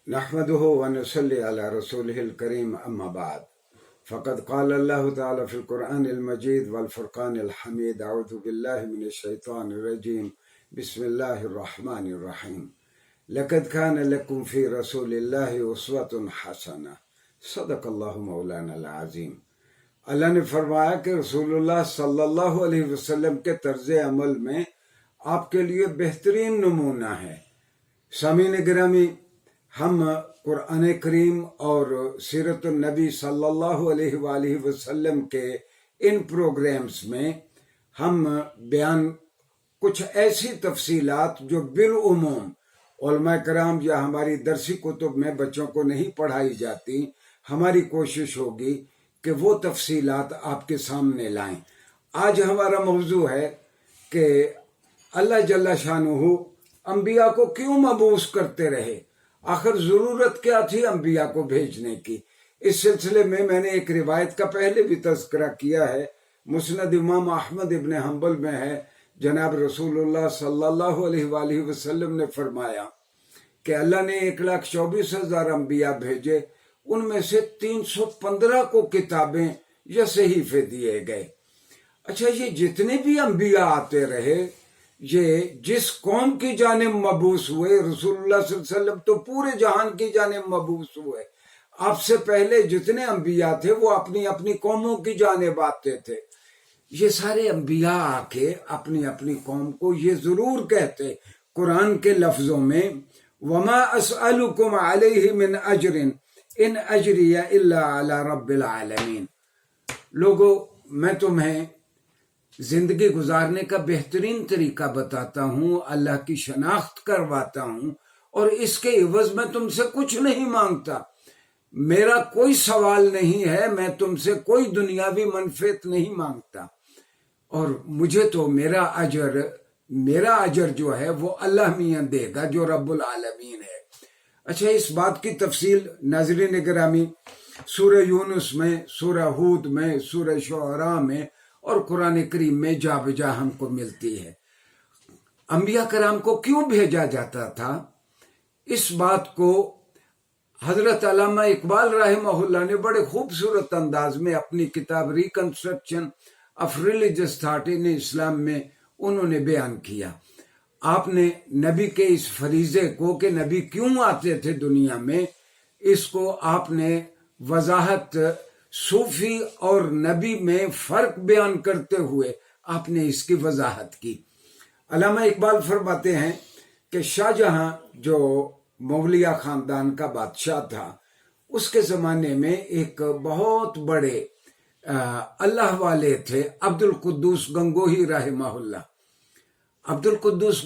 نحمده ونصلي على رسوله الكريم أما بعد فقد قال الله تعالى في القرآن المجيد والفرقان الحميد أعوذ بالله من الشيطان الرجيم بسم الله الرحمن الرحيم لقد كان لكم في رسول الله أسوة حسنة صدق الله مولانا العظیم۔ اللہ نے فرمایا کہ رسول اللہ صلی اللہ علیہ وسلم کے طرز عمل میں آپ کے لیے بہترین نمونہ ہے۔ سامعین گرامی، ہم قرآن کریم اور سیرت النبی صلی اللہ علیہ وآلہ وسلم کے ان پروگرامز میں ہم بیان کچھ ایسی تفصیلات جو بالعموم علماء کرام یا ہماری درسی کتب میں بچوں کو نہیں پڑھائی جاتی، ہماری کوشش ہوگی کہ وہ تفصیلات آپ کے سامنے لائیں۔ آج ہمارا موضوع ہے کہ اللہ جل شانہ انبیاء کو کیوں مبعوث کرتے رہے، آخر ضرورت کیا تھی انبیاء کو بھیجنے کی۔ اس سلسلے میں نے ایک روایت کا پہلے بھی تذکرہ کیا ہے، مسند امام احمد ابن حنبل میں ہے، جناب رسول اللہ صلی اللہ علیہ وآلہ وسلم نے فرمایا کہ اللہ نے 1,24,000 انبیاء بھیجے، ان میں سے 315 کو کتابیں یا صحیفے دیے گئے۔ اچھا، یہ جتنے بھی انبیاء آتے رہے، یہ جس قوم کی جانب مبعوث ہوئے، رسول اللہ صلی اللہ علیہ وسلم تو پورے جہان کی جانب مبعوث ہوئے۔ آپ سے پہلے جتنے انبیاء تھے وہ اپنی اپنی قوموں کی جانب آتے تھے۔ یہ سارے انبیاء آ کے اپنی اپنی قوم کو یہ ضرور کہتے قرآن کے لفظوں میں، وَمَا أَسْأَلُكُمْ عَلَيْهِ مِنْ أَجْرٍ إِنْ أَجْرِيَ إِلَّا عَلَى رَبِّ الْعَالَمِينَ۔ لوگو، میں تمہیں زندگی گزارنے کا بہترین طریقہ بتاتا ہوں، اللہ کی شناخت کرواتا ہوں، اور اس کے عوض میں تم سے کچھ نہیں مانگتا۔ میرا کوئی سوال نہیں ہے، میں تم سے کوئی دنیاوی منفعت نہیں مانگتا، اور مجھے تو میرا اجر جو ہے وہ اللہ میاں دے گا جو رب العالمین ہے۔ اچھا، اس بات کی تفصیل ناظرین گرامی سورہ یونس میں، سورہ ہود میں، سورہ شعراء میں اور قرآن کریم میں جا بجا ہم کو ملتی ہے۔ انبیاء کرام کو کیوں بھیجا جاتا تھا، اس بات کو حضرت علامہ اقبال رحمہ اللہ نے بڑے خوبصورت انداز میں اپنی کتاب reconstruction of religious thought in Islam میں انہوں نے بیان کیا۔ آپ نے نبی کے اس فریضے کو کہ نبی کیوں آتے تھے دنیا میں، اس کو آپ نے وضاحت صوفی اور نبی میں فرق بیان کرتے ہوئے آپ نے اس کی وضاحت کی۔ علامہ اقبال فرماتے ہیں کہ شاہ جہاں جو مغلیہ خاندان کا بادشاہ تھا، اس کے زمانے میں ایک بہت بڑے اللہ والے تھے، عبد القدوس گنگوہی رحمہ اللہ۔ عبد القدوس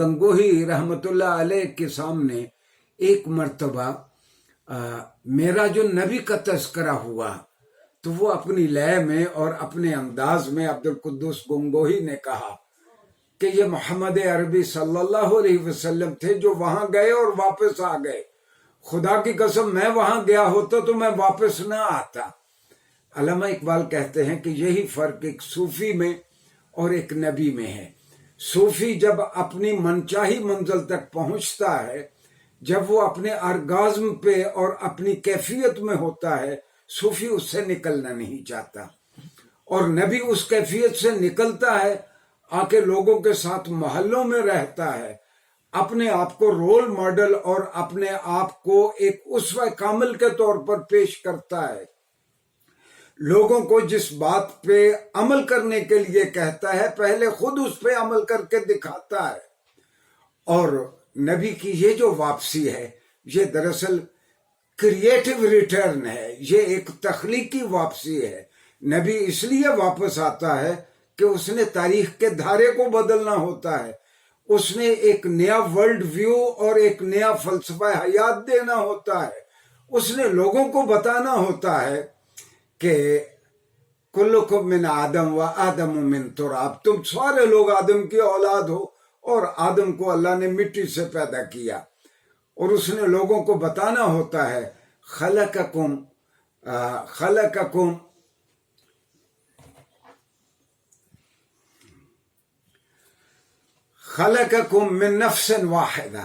گنگوہی رحمۃ اللہ علیہ کے سامنے ایک مرتبہ میرا جو نبی کا تذکرہ ہوا تو وہ اپنی لے میں اور اپنے انداز میں عبد القدوس گنگوہی نے کہا کہ یہ محمد عربی صلی اللہ علیہ وسلم تھے جو وہاں گئے اور واپس آ گئے۔ خدا کی قسم میں وہاں گیا ہوتا تو میں واپس نہ آتا۔ علامہ اقبال کہتے ہیں کہ یہی فرق ایک صوفی میں اور ایک نبی میں ہے۔ صوفی جب اپنی منچاہی منزل تک پہنچتا ہے، جب وہ اپنے ارگازم پہ اور اپنی کیفیت میں ہوتا ہے، صوفی اس سے نکلنا نہیں چاہتا، اور نبی اس کیفیت سے نکلتا ہے، آ کے لوگوں کے ساتھ محلوں میں رہتا ہے، اپنے آپ کو رول ماڈل اور اپنے آپ کو ایک اسوہ کامل کے طور پر پیش کرتا ہے، لوگوں کو جس بات پہ عمل کرنے کے لیے کہتا ہے پہلے خود اس پہ عمل کر کے دکھاتا ہے۔ اور نبی کی یہ جو واپسی ہے، یہ دراصل کریٹو ریٹرن ہے، یہ ایک تخلیقی واپسی ہے۔ نبی اس لیے واپس آتا ہے کہ اس نے تاریخ کے دھارے کو بدلنا ہوتا ہے، اس نے ایک نیا ورلڈ ویو اور ایک نیا فلسفہ حیات دینا ہوتا ہے، اس نے لوگوں کو بتانا ہوتا ہے کہ کلکم من آدم و آدم من تراب، تم سارے لوگ آدم کی اولاد ہو اور آدم کو اللہ نے مٹی سے پیدا کیا، اور اس نے لوگوں کو بتانا ہوتا ہے خلقکم من نفس واحدہ